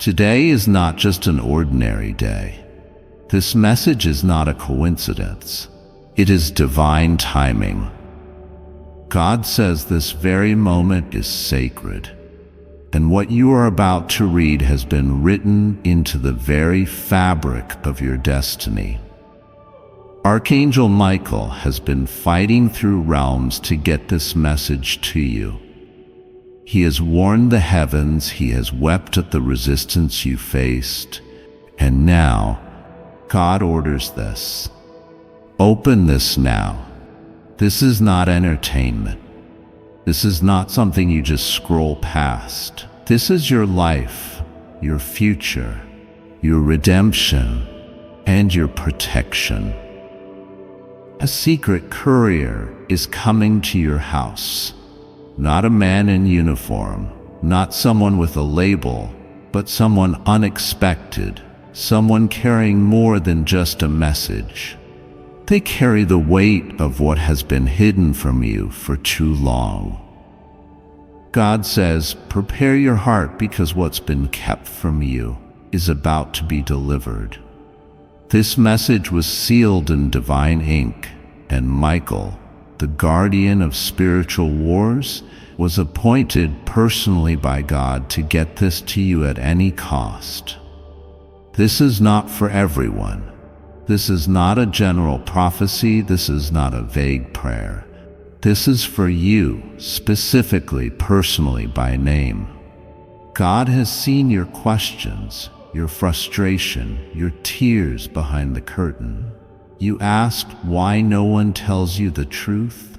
Today is not just an ordinary day. This message is not a coincidence. It is divine timing. God says this very moment is sacred, and what you are about to read has been written into the very fabric of your destiny. Archangel Michael has been fighting through realms to get this message to you. He has warned the heavens, he has wept at the resistance you faced, and now God orders this. Open this now. This is not entertainment. This is not something you just scroll past. This is your life, your future, your redemption, and your protection. A secret courier is coming to your house. Not a man in uniform, not someone with a label, but someone unexpected, someone carrying more than just a message. They carry the weight of what has been hidden from you for too long. God says, prepare your heart because what's been kept from you is about to be delivered. This message was sealed in divine ink, and Michael, the guardian of spiritual wars, was appointed personally by God to get this to you at any cost. This is not for everyone. This is not a general prophecy. This is not a vague prayer. This is for you, specifically, personally, by name. God has seen your questions, your frustration, your tears behind the curtain. You asked why no one tells you the truth.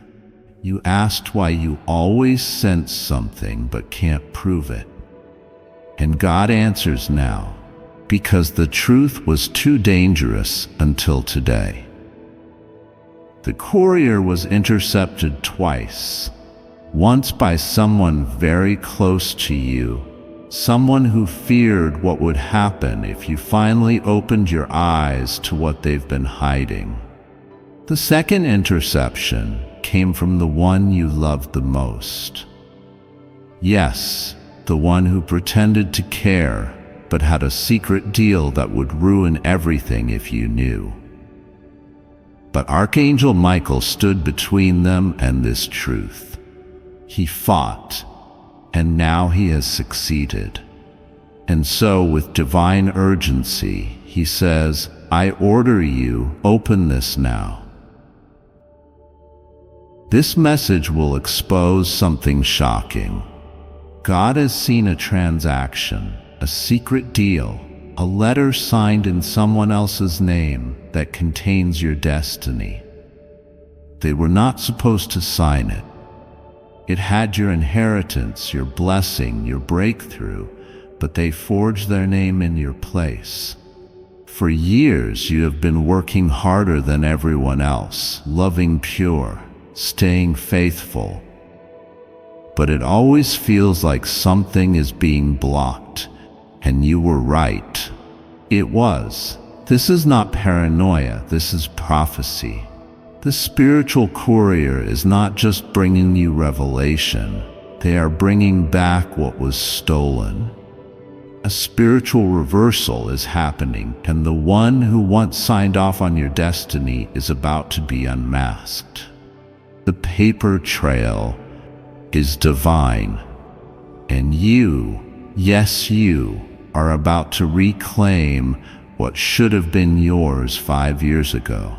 You asked why you always sense something but can't prove it. And God answers now, because the truth was too dangerous until today. The courier was intercepted twice, once by someone very close to you, someone who feared what would happen if you finally opened your eyes to what they've been hiding. The second interception came from the one you loved the most. Yes, the one who pretended to care, but had a secret deal that would ruin everything if you knew. But Archangel Michael stood between them and this truth. He fought, and now he has succeeded. And so, with divine urgency, he says, I order you, open this now. This message will expose something shocking. God has seen a transaction, a secret deal, a letter signed in someone else's name that contains your destiny. They were not supposed to sign it. It had your inheritance, your blessing, your breakthrough, but they forged their name in your place. For years you have been working harder than everyone else, loving pure, staying faithful. But it always feels like something is being blocked. And you were right. It was. This is not paranoia, this is prophecy. The spiritual courier is not just bringing you revelation, they are bringing back what was stolen. A spiritual reversal is happening, and the one who once signed off on your destiny is about to be unmasked. The paper trail is divine, and you, yes you, are about to reclaim what should have been yours 5 years ago.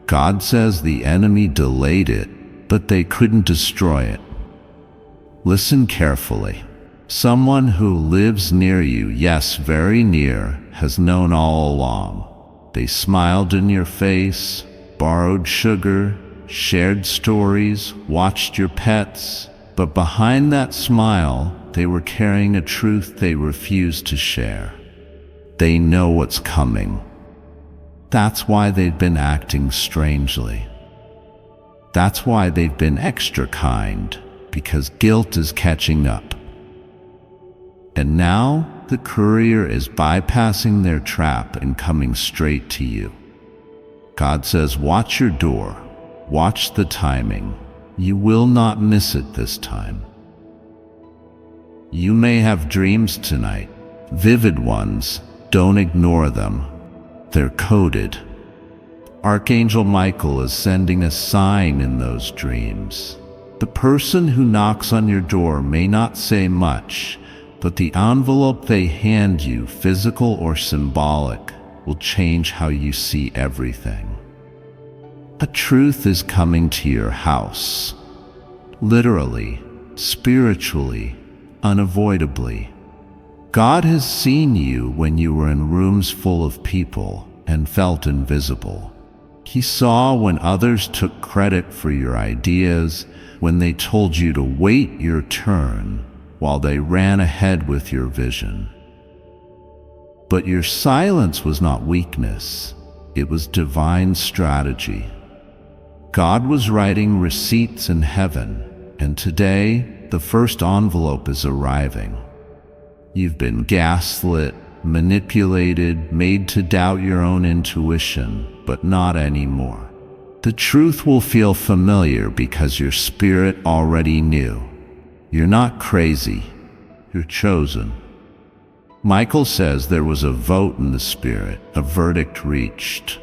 God says the enemy delayed it, but they couldn't destroy it. Listen carefully. Someone who lives near you, yes, very near, has known all along. They smiled in your face, borrowed sugar, shared stories, watched your pets, but behind that smile, they were carrying a truth they refused to share. They know what's coming. That's why they've been acting strangely. That's why they've been extra kind, because guilt is catching up. And now the courier is bypassing their trap and coming straight to you. God says, watch your door, watch the timing. You will not miss it this time. You may have dreams tonight, Vivid ones, don't ignore them. They're coded. Archangel Michael is sending a sign in those dreams. The person who knocks on your door may not say much, but the envelope they hand you, physical or symbolic, will change how you see everything. A truth is coming to your house. Literally, spiritually, unavoidably. God has seen you when you were in rooms full of people and felt invisible. He saw when others took credit for your ideas, when they told you to wait your turn while they ran ahead with your vision. But your silence was not weakness, it was divine strategy. God was writing receipts in heaven, and today the first envelope is arriving. You've been gaslit, manipulated, made to doubt your own intuition, but not anymore. The truth will feel familiar because your spirit already knew. You're not crazy, you're chosen. Michael says there was a vote in the spirit, a verdict reached.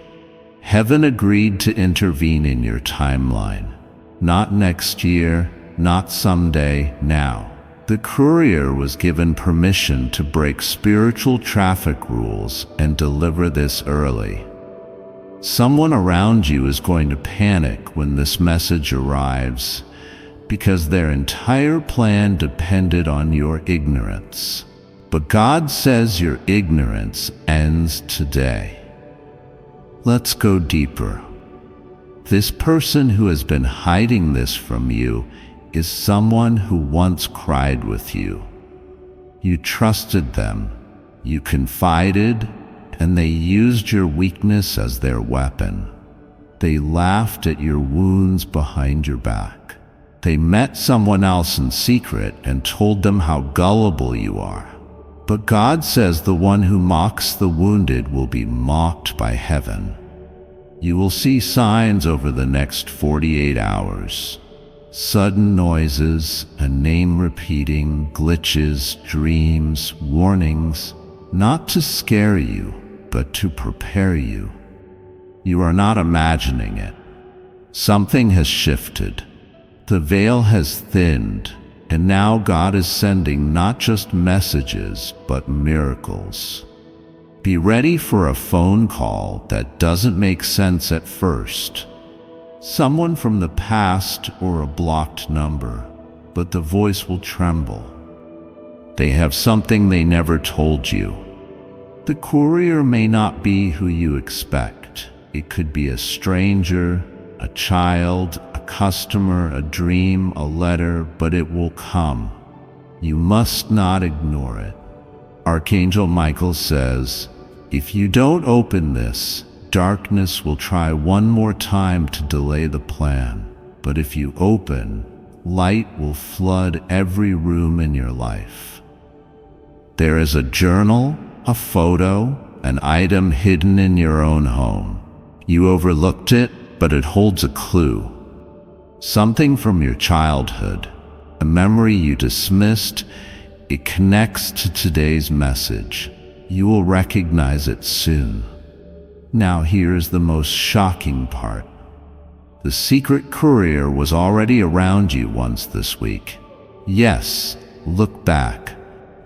Heaven agreed to intervene in your timeline. Not next year, not someday, now. The courier was given permission to break spiritual traffic rules and deliver this early. Someone around you is going to panic when this message arrives because their entire plan depended on your ignorance. But God says your ignorance ends today. Let's go deeper. This person who has been hiding this from you is someone who once cried with you. You trusted them, you confided, and they used your weakness as their weapon. They laughed at your wounds behind your back. They met someone else in secret and told them how gullible you are. But God says the one who mocks the wounded will be mocked by heaven. You will see signs over the next 48 hours. Sudden noises, a name repeating, glitches, dreams, warnings, not to scare you, but to prepare you. You are not imagining it. Something has shifted. The veil has thinned, and now God is sending not just messages, but miracles. Be ready for a phone call that doesn't make sense at first. Someone from the past or a blocked number, but the voice will tremble. They have something they never told you. The courier may not be who you expect. It could be a stranger, a child, a customer, a dream, a letter, but it will come. You must not ignore it. Archangel Michael says, if you don't open this, darkness will try one more time to delay the plan. But if you open, light will flood every room in your life. There is a journal, a photo, an item hidden in your own home. You overlooked it, but it holds a clue. Something from your childhood, a memory you dismissed. It connects to today's message. You will recognize it soon. Now here is the most shocking part. The secret courier was already around you once this week. Yes, look back.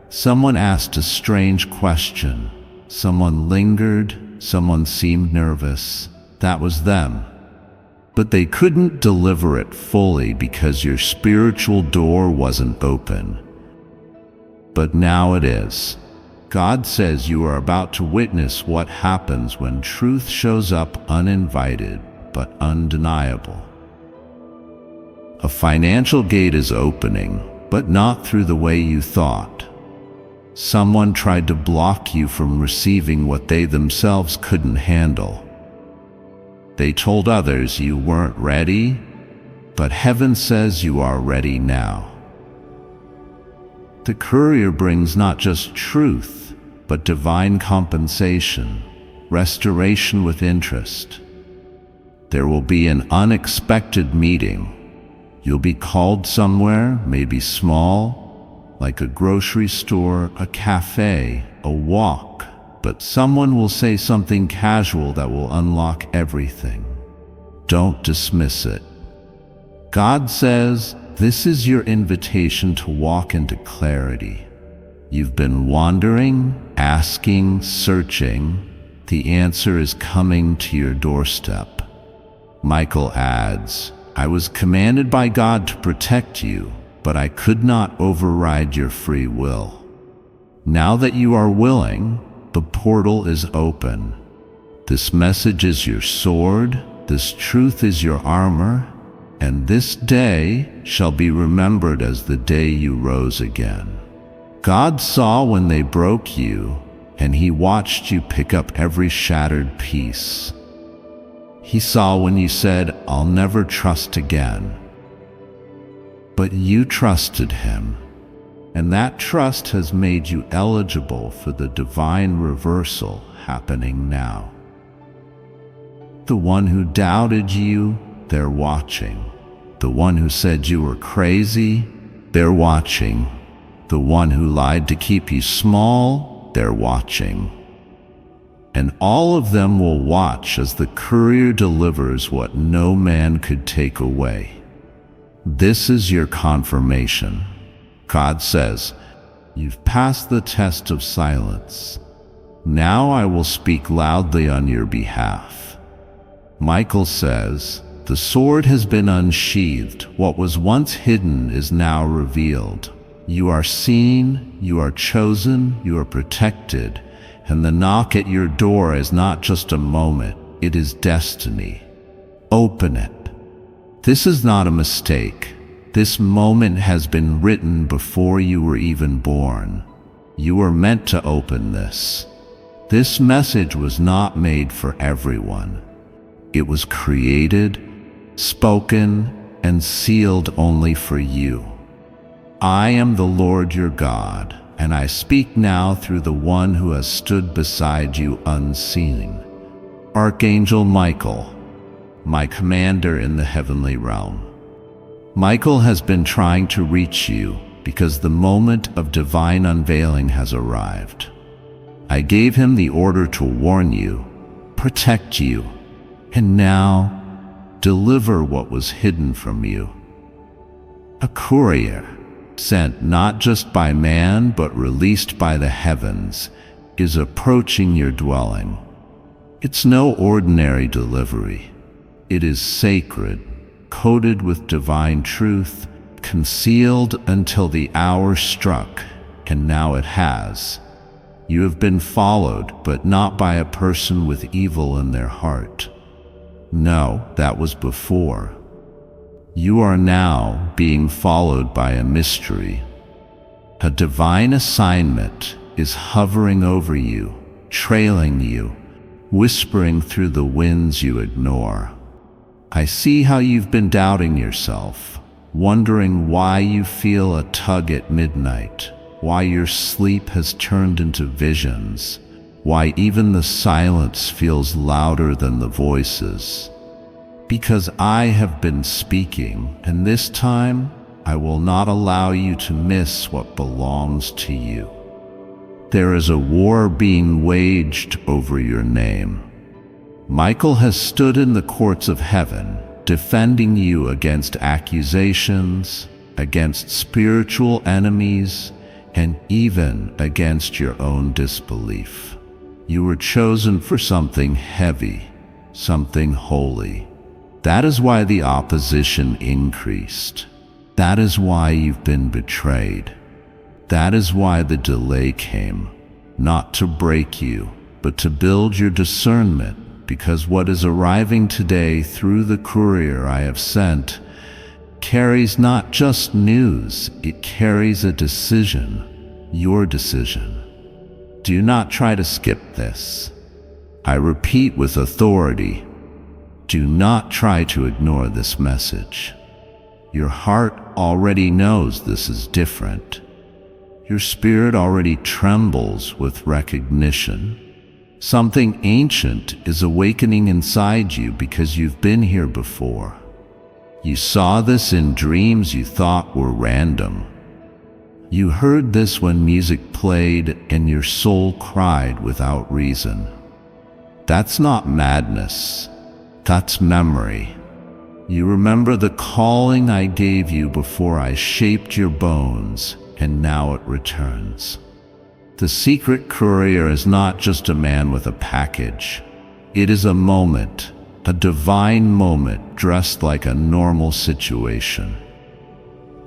Someone asked a strange question. Someone lingered. Someone seemed nervous. That was them. But they couldn't deliver it fully because your spiritual door wasn't open. But now it is. God says you are about to witness what happens when truth shows up uninvited but undeniable. A financial gate is opening, but not through the way you thought. Someone tried to block you from receiving what they themselves couldn't handle. They told others you weren't ready, but heaven says you are ready now. The courier brings not just truth, but divine compensation, restoration with interest. There will be an unexpected meeting. You'll be called somewhere, maybe small, like a grocery store, a cafe, a walk, but someone will say something casual that will unlock everything. Don't dismiss it. God says, this is your invitation to walk into clarity. You've been wandering, asking, searching. The answer is coming to your doorstep. Michael adds, I was commanded by God to protect you, but I could not override your free will. Now that you are willing, the portal is open. This message is your sword, this truth is your armor, and this day shall be remembered as the day you rose again. God saw when they broke you, and He watched you pick up every shattered piece. He saw when you said, I'll never trust again. But you trusted Him, and that trust has made you eligible for the divine reversal happening now. The one who doubted you, they're watching. The one who said you were crazy, they're watching. The one who lied to keep you small, they're watching. And all of them will watch as the courier delivers what no man could take away. This is your confirmation. God says, you've passed the test of silence. Now I will speak loudly on your behalf. Michael says, the sword has been unsheathed. What was once hidden is now revealed. You are seen, you are chosen, you are protected, and the knock at your door is not just a moment, it is destiny. Open it. This is not a mistake. This moment has been written before you were even born. You were meant to open this. This message was not made for everyone. It was created, spoken, and sealed only for you. I am the Lord your God, and I speak now through the one who has stood beside you unseen. Archangel Michael, my commander in the heavenly realm. Michael has been trying to reach you because the moment of divine unveiling has arrived. I gave him the order to warn you, protect you, and now deliver what was hidden from you. A courier, sent not just by man but released by the heavens, is approaching your dwelling. It's no ordinary delivery. It is sacred, coated with divine truth, concealed until the hour struck, and now it has. You have been followed, but not by a person with evil in their heart. No, that was before. You are now being followed by a mystery. A divine assignment is hovering over you, trailing you, whispering through the winds you ignore. I see how you've been doubting yourself, wondering why you feel a tug at midnight, why your sleep has turned into visions, why even the silence feels louder than the voices. Because I have been speaking, and this time I will not allow you to miss what belongs to you. There is a war being waged over your name. Michael has stood in the courts of heaven, defending you against accusations, against spiritual enemies, and even against your own disbelief. You were chosen for something heavy, something holy. That is why the opposition increased. That is why you've been betrayed. That is why the delay came, not to break you, but to build your discernment. Because what is arriving today through the courier I have sent carries not just news, it carries a decision, your decision. Do not try to skip this. I repeat with authority, do not try to ignore this message. Your heart already knows this is different. Your spirit already trembles with recognition. Something ancient is awakening inside you because you've been here before. You saw this in dreams you thought were random. You heard this when music played and your soul cried without reason. That's not madness. That's memory. You remember the calling I gave you before I shaped your bones, and now it returns. The secret courier is not just a man with a package. It is a moment, a divine moment dressed like a normal situation.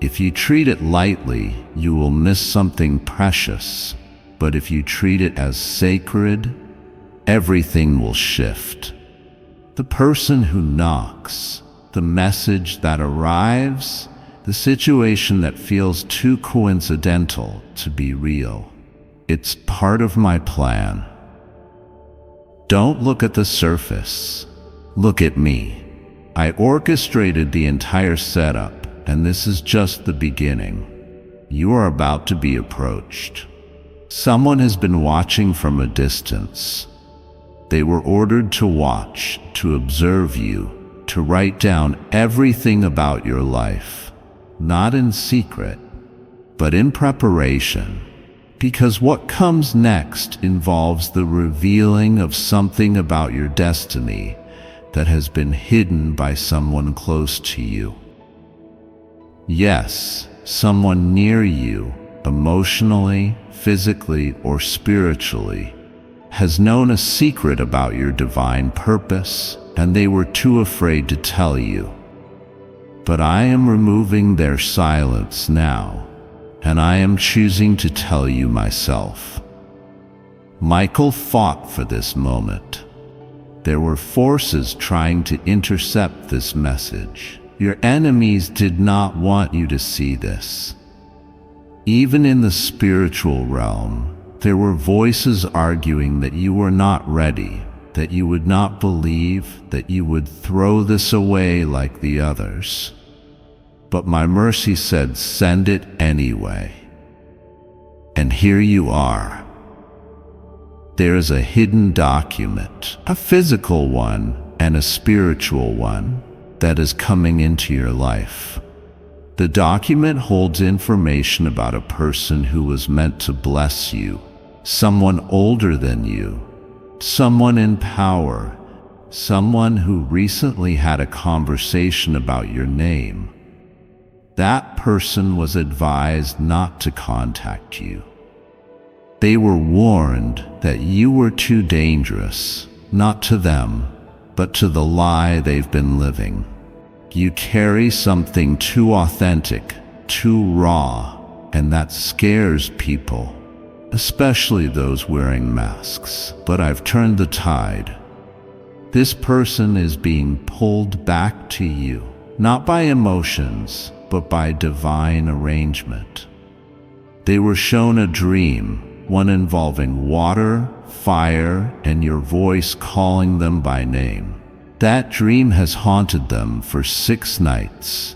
If you treat it lightly, you will miss something precious. But if you treat it as sacred, everything will shift. The person who knocks, the message that arrives, the situation that feels too coincidental to be real. It's part of my plan. Don't look at the surface. Look at me. I orchestrated the entire setup, and this is just the beginning. You are about to be approached. Someone has been watching from a distance. They were ordered to watch, to observe you, to write down everything about your life, not in secret, but in preparation. Because what comes next involves the revealing of something about your destiny that has been hidden by someone close to you. Yes, someone near you, emotionally, physically, or spiritually, has known a secret about your divine purpose, and they were too afraid to tell you. But I am removing their silence now, and I am choosing to tell you myself. Michael fought for this moment. There were forces trying to intercept this message. Your enemies did not want you to see this. Even in the spiritual realm, there were voices arguing that you were not ready, that you would not believe, that you would throw this away like the others. But my mercy said, send it anyway. And here you are. There is a hidden document, a physical one and a spiritual one, that is coming into your life. The document holds information about a person who was meant to bless you, someone older than you, someone in power, someone who recently had a conversation about your name. That person was advised not to contact you. They were warned that you were too dangerous, not to them, but to the lie they've been living. You carry something too authentic, too raw, and that scares people, especially those wearing masks. But I've turned the tide. This person is being pulled back to you, not by emotions, but by divine arrangement. They were shown a dream, one involving water, fire, and your voice calling them by name. That dream has haunted them for 6 nights.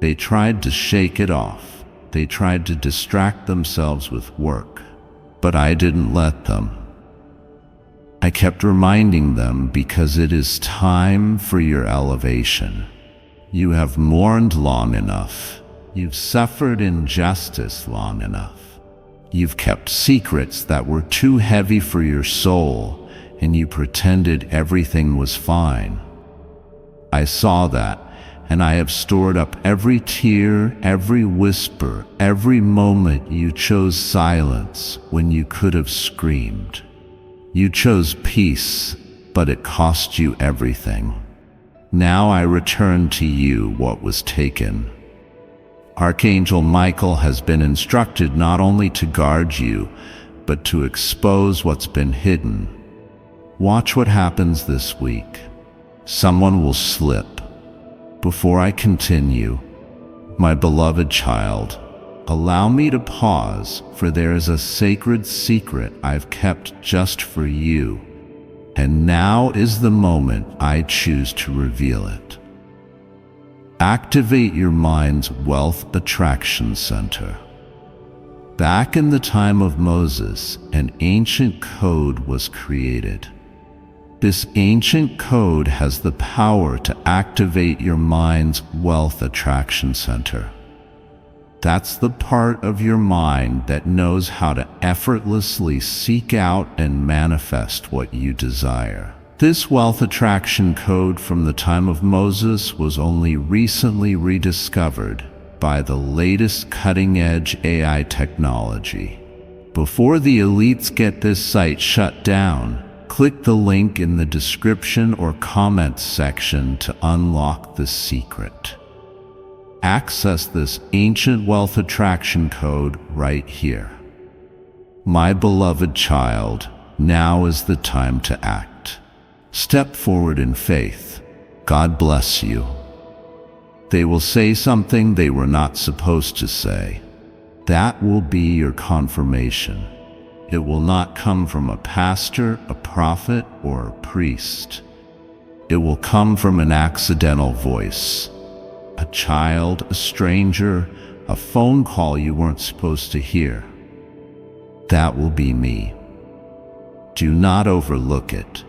They tried to shake it off. They tried to distract themselves with work, but I didn't let them. I kept reminding them because it is time for your elevation. You have mourned long enough. You've suffered injustice long enough. You've kept secrets that were too heavy for your soul, and you pretended everything was fine. I saw that, and I have stored up every tear, every whisper, every moment you chose silence when you could have screamed. You chose peace, but it cost you everything. Now I return to you what was taken. Archangel Michael has been instructed not only to guard you, but to expose what's been hidden. Watch what happens this week. Someone will slip. Before I continue, my beloved child, allow me to pause, for there is a sacred secret I've kept just for you, and now is the moment I choose to reveal it. Activate your mind's wealth attraction center. Back in the time of Moses, an ancient code was created. This ancient code has the power to activate your mind's wealth attraction center. That's the part of your mind that knows how to effortlessly seek out and manifest what you desire. This wealth attraction code from the time of Moses was only recently rediscovered by the latest cutting-edge AI technology. Before the elites get this site shut down, click the link in the description or comments section to unlock the secret. Access this ancient wealth attraction code right here. My beloved child, now is the time to act. Step forward in faith. God bless you. They will say something they were not supposed to say. That will be your confirmation. It will not come from a pastor, a prophet, or a priest. It will come from an accidental voice. A child, a stranger, a phone call you weren't supposed to hear. That will be me. Do not overlook it.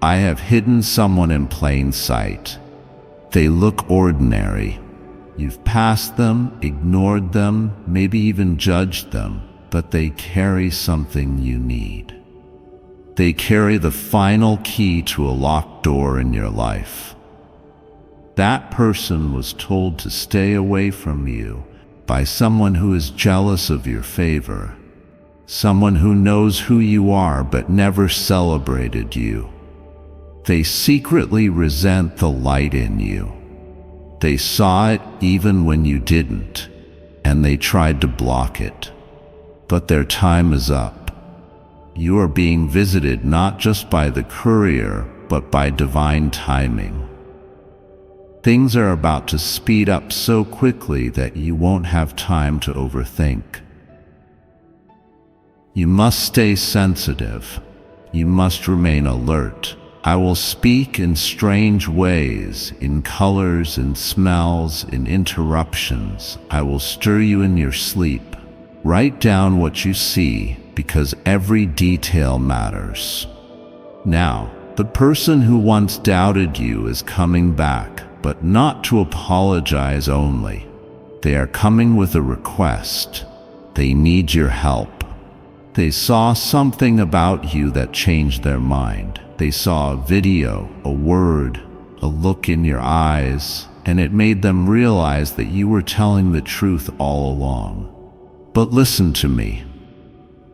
I have hidden someone in plain sight. They look ordinary. You've passed them, ignored them, maybe even judged them, but they carry something you need. They carry the final key to a locked door in your life. That person was told to stay away from you by someone who is jealous of your favor, someone who knows who you are but never celebrated you. They secretly resent the light in you. They saw it even when you didn't, and they tried to block it. But their time is up. You are being visited not just by the courier, but by divine timing. Things are about to speed up so quickly that you won't have time to overthink. You must stay sensitive. You must remain alert. I will speak in strange ways, in colors, in smells, in interruptions. I will stir you in your sleep. Write down what you see, because every detail matters. Now, the person who once doubted you is coming back, but not to apologize only. They are coming with a request. They need your help. They saw something about you that changed their mind. They saw a video, a word, a look in your eyes, and it made them realize that you were telling the truth all along. But listen to me.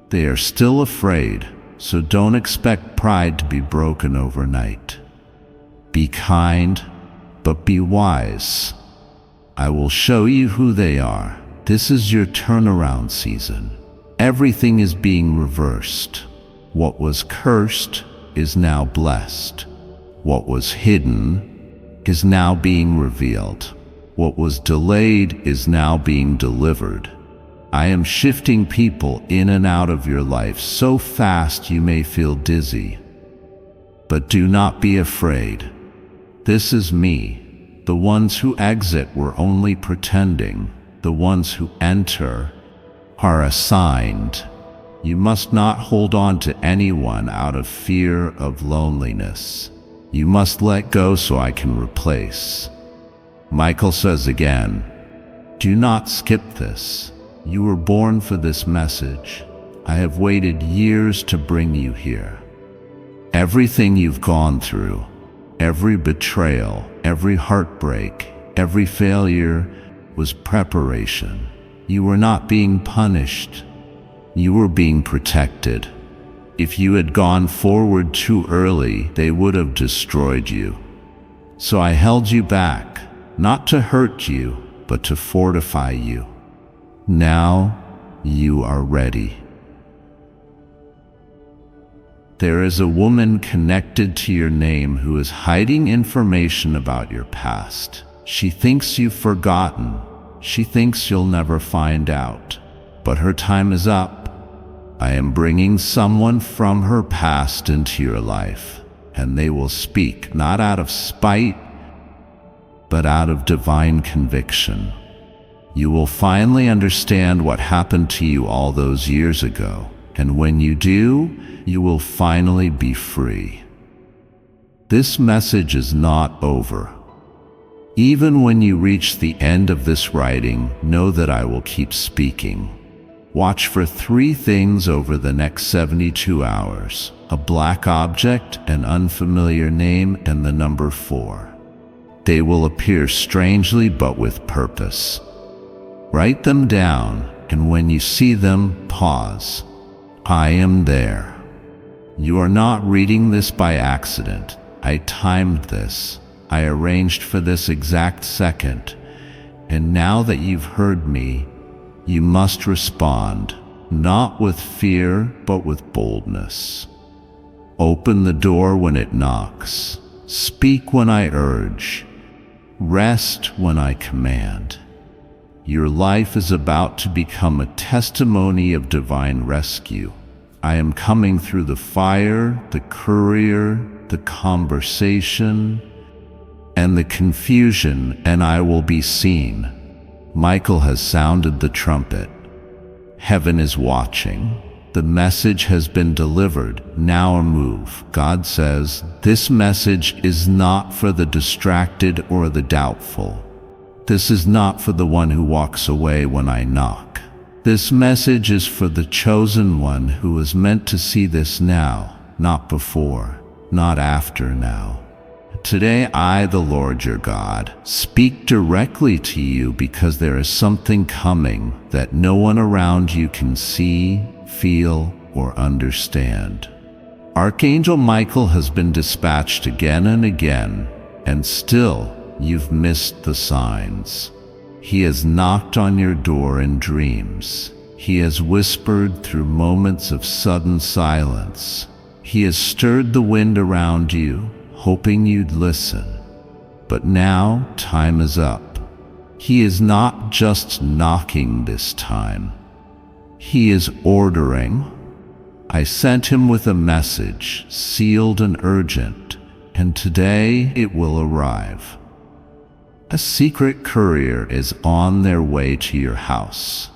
They are still afraid, so don't expect pride to be broken overnight. Be kind, but be wise. I will show you who they are. This is your turnaround season. Everything is being reversed. What was cursed is now blessed. What was hidden is now being revealed. What was delayed is now being delivered. I am shifting people in and out of your life so fast you may feel dizzy. But do not be afraid. This is me. The ones who exit were only pretending. The ones who enter are assigned. You must not hold on to anyone out of fear of loneliness. You must let go so I can replace. Michael says again, do not skip this. You were born for this message. I have waited years to bring you here. Everything you've gone through, every betrayal, every heartbreak, every failure was preparation. You were not being punished. You were being protected. If you had gone forward too early, they would have destroyed you. So I held you back, not to hurt you, but to fortify you. Now you are ready. There is a woman connected to your name who is hiding information about your past. She thinks you've forgotten. She thinks you'll never find out. But her time is up. I am bringing someone from her past into your life, and they will speak not out of spite, but out of divine conviction. You will finally understand what happened to you all those years ago, and when you do, you will finally be free. This message is not over. Even when you reach the end of this writing, know that I will keep speaking. Watch for 3 things over the next 72 hours: a black object, an unfamiliar name, and the number 4. They will appear strangely but with purpose. Write them down, and when you see them, pause. I am there. You are not reading this by accident. I timed this. I arranged for this exact second. And now that you've heard me, you must respond, not with fear, but with boldness. Open the door when it knocks. Speak when I urge. Rest when I command. Your life is about to become a testimony of divine rescue. I am coming through the fire, the courier, the conversation, and the confusion, and I will be seen. Michael has sounded the trumpet. Heaven is watching. The message has been delivered. Now move. God says, this message is not for the distracted or the doubtful. This is not for the one who walks away when I knock. This message is for the chosen one who is meant to see this now, not before, not after now. Today I, the Lord your God, speak directly to you because there is something coming that no one around you can see, feel, or understand. Archangel Michael has been dispatched again and again, and still you've missed the signs. He has knocked on your door in dreams. He has whispered through moments of sudden silence. He has stirred the wind around you, hoping you'd listen. But now time is up. He is not just knocking this time. He is ordering. I sent him with a message, sealed and urgent, and today it will arrive. A secret courier is on their way to your house.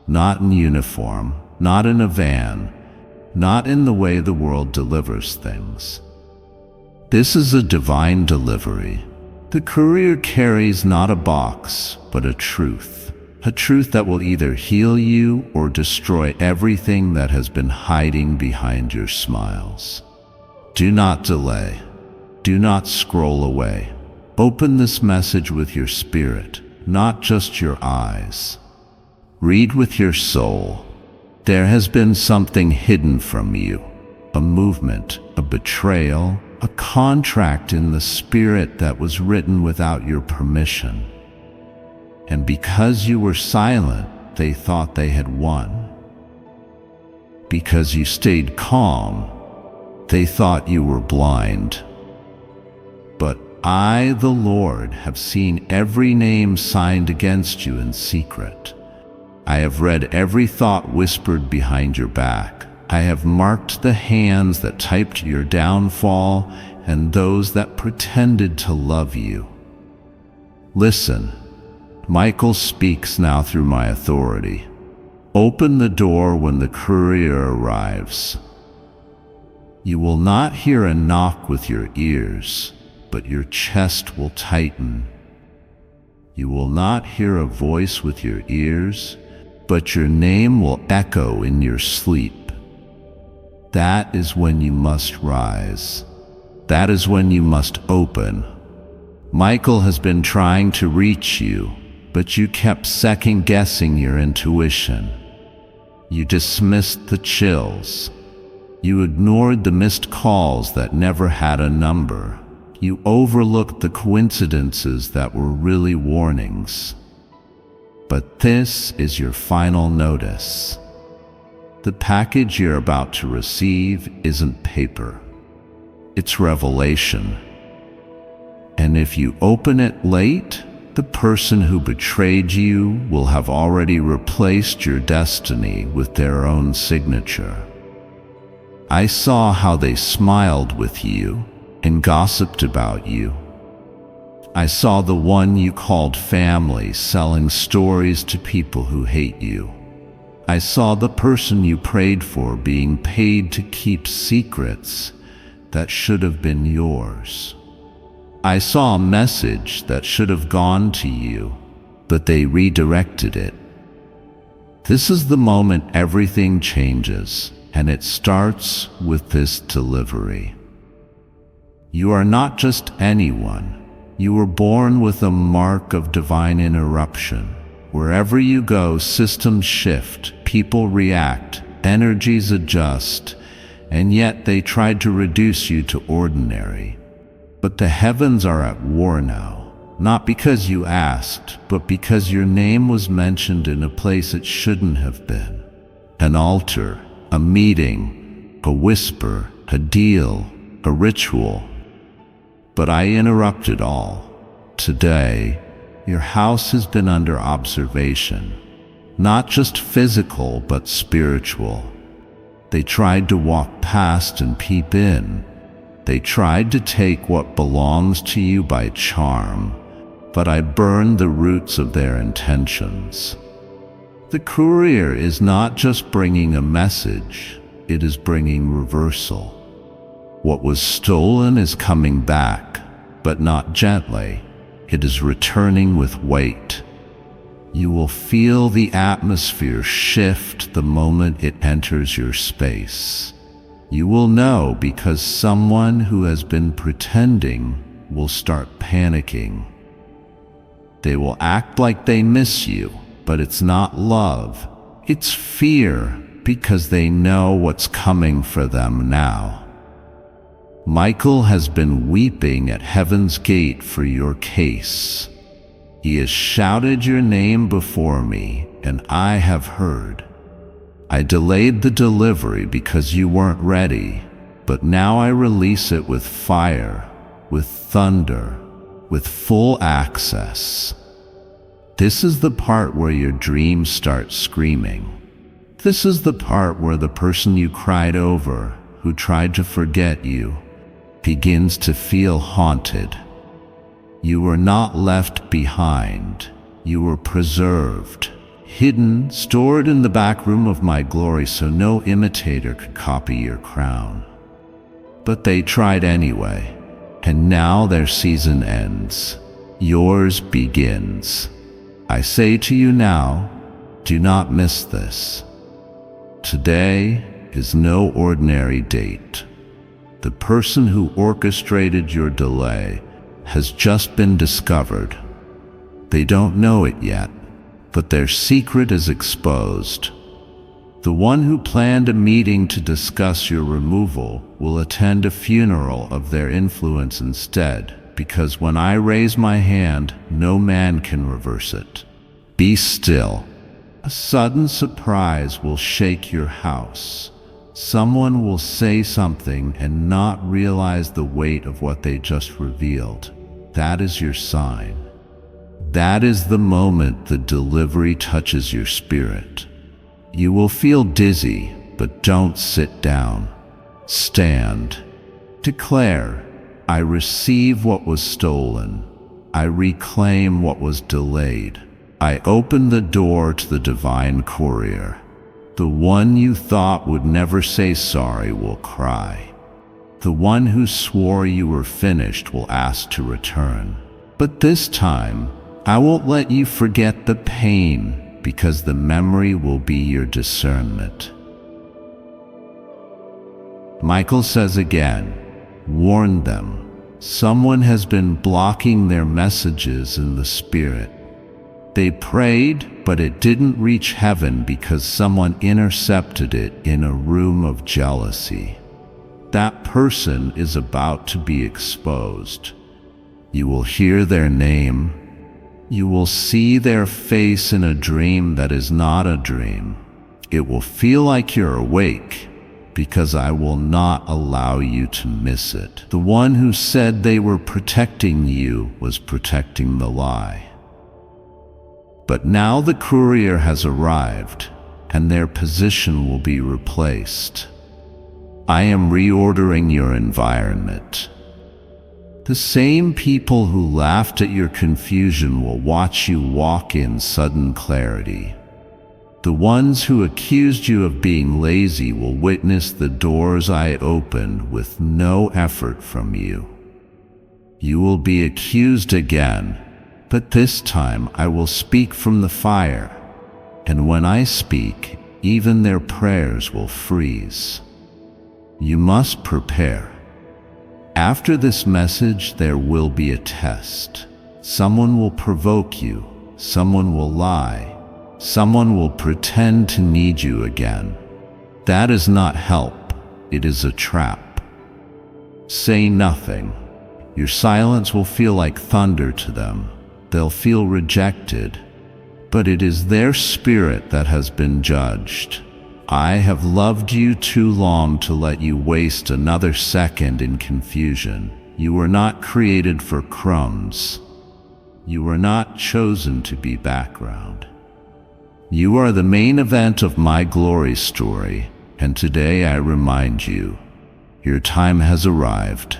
Not in uniform, not in a van, not in the way the world delivers things. This is a divine delivery. The courier carries not a box, but a truth that will either heal you or destroy everything that has been hiding behind your smiles. Do not delay. Do not scroll away. Open this message with your spirit, not just your eyes. Read with your soul. There has been something hidden from you, a movement, a betrayal, a contract in the spirit that was written without your permission. And because you were silent, they thought they had won. Because you stayed calm, they thought you were blind. But I, the Lord, have seen every name signed against you in secret. I have read every thought whispered behind your back. I have marked the hands that typed your downfall and those that pretended to love you. Listen, Michael speaks now through my authority. Open the door when the courier arrives. You will not hear a knock with your ears, but your chest will tighten. You will not hear a voice with your ears, but your name will echo in your sleep. That is when you must rise. That is when you must open. Michael has been trying to reach you, but you kept second-guessing your intuition. You dismissed the chills. You ignored the missed calls that never had a number. You overlooked the coincidences that were really warnings. But this is your final notice. The package you're about to receive isn't paper. It's revelation. And if you open it late, the person who betrayed you will have already replaced your destiny with their own signature. I saw how they smiled with you and gossiped about you. I saw the one you called family selling stories to people who hate you. I saw the person you prayed for being paid to keep secrets that should have been yours. I saw a message that should have gone to you, but they redirected it. This is the moment everything changes, and it starts with this delivery. You are not just anyone. You were born with a mark of divine interruption. Wherever you go, systems shift, people react, energies adjust, and yet they tried to reduce you to ordinary. But the heavens are at war now, not because you asked, but because your name was mentioned in a place it shouldn't have been. An altar, a meeting, a whisper, a deal, a ritual. But I interrupted all. Today, your house has been under observation, not just physical, but spiritual. They tried to walk past and peep in. They tried to take what belongs to you by charm, but I burned the roots of their intentions. The courier is not just bringing a message, it is bringing reversal. What was stolen is coming back, but not gently. It is returning with weight. You will feel the atmosphere shift the moment it enters your space. You will know because someone who has been pretending will start panicking. They will act like they miss you, but it's not love. It's fear because they know what's coming for them now. Michael has been weeping at heaven's gate for your case. He has shouted your name before me, and I have heard. I delayed the delivery because you weren't ready, but now I release it with fire, with thunder, with full access. This is the part where your dreams start screaming. This is the part where the person you cried over, who tried to forget you, begins to feel haunted. You were not left behind. You were preserved, hidden, stored in the back room of my glory so no imitator could copy your crown. But they tried anyway, and now their season ends. Yours begins. I say to you now, do not miss this. Today is no ordinary date. The person who orchestrated your delay has just been discovered. They don't know it yet, but their secret is exposed. The one who planned a meeting to discuss your removal will attend a funeral of their influence instead, because when I raise my hand, no man can reverse it. Be still. A sudden surprise will shake your house. Someone will say something and not realize the weight of what they just revealed. That is your sign. That is the moment the delivery touches your spirit. You will feel dizzy, but don't sit down. Stand. Declare, I receive what was stolen. I reclaim what was delayed. I open the door to the divine courier. The one you thought would never say sorry will cry. The one who swore you were finished will ask to return. But this time, I won't let you forget the pain, because the memory will be your discernment. Michael says again, warn them. Someone has been blocking their messages in the spirit. They prayed, but it didn't reach heaven because someone intercepted it in a room of jealousy. That person is about to be exposed. You will hear their name. You will see their face in a dream that is not a dream. It will feel like you're awake, because I will not allow you to miss it. The one who said they were protecting you was protecting the lie. But now the courier has arrived, and their position will be replaced. I am reordering your environment. The same people who laughed at your confusion will watch you walk in sudden clarity. The ones who accused you of being lazy will witness the doors I opened with no effort from you. You will be accused again, but this time I will speak from the fire, and when I speak, even their prayers will freeze. You must prepare. After this message, there will be a test. Someone will provoke you, someone will lie, someone will pretend to need you again. That is not help, it is a trap. Say nothing. Your silence will feel like thunder to them. They'll feel rejected, but it is their spirit that has been judged. I have loved you too long to let you waste another second in confusion. You were not created for crumbs. You were not chosen to be background. You are the main event of my glory story, and today I remind you, your time has arrived.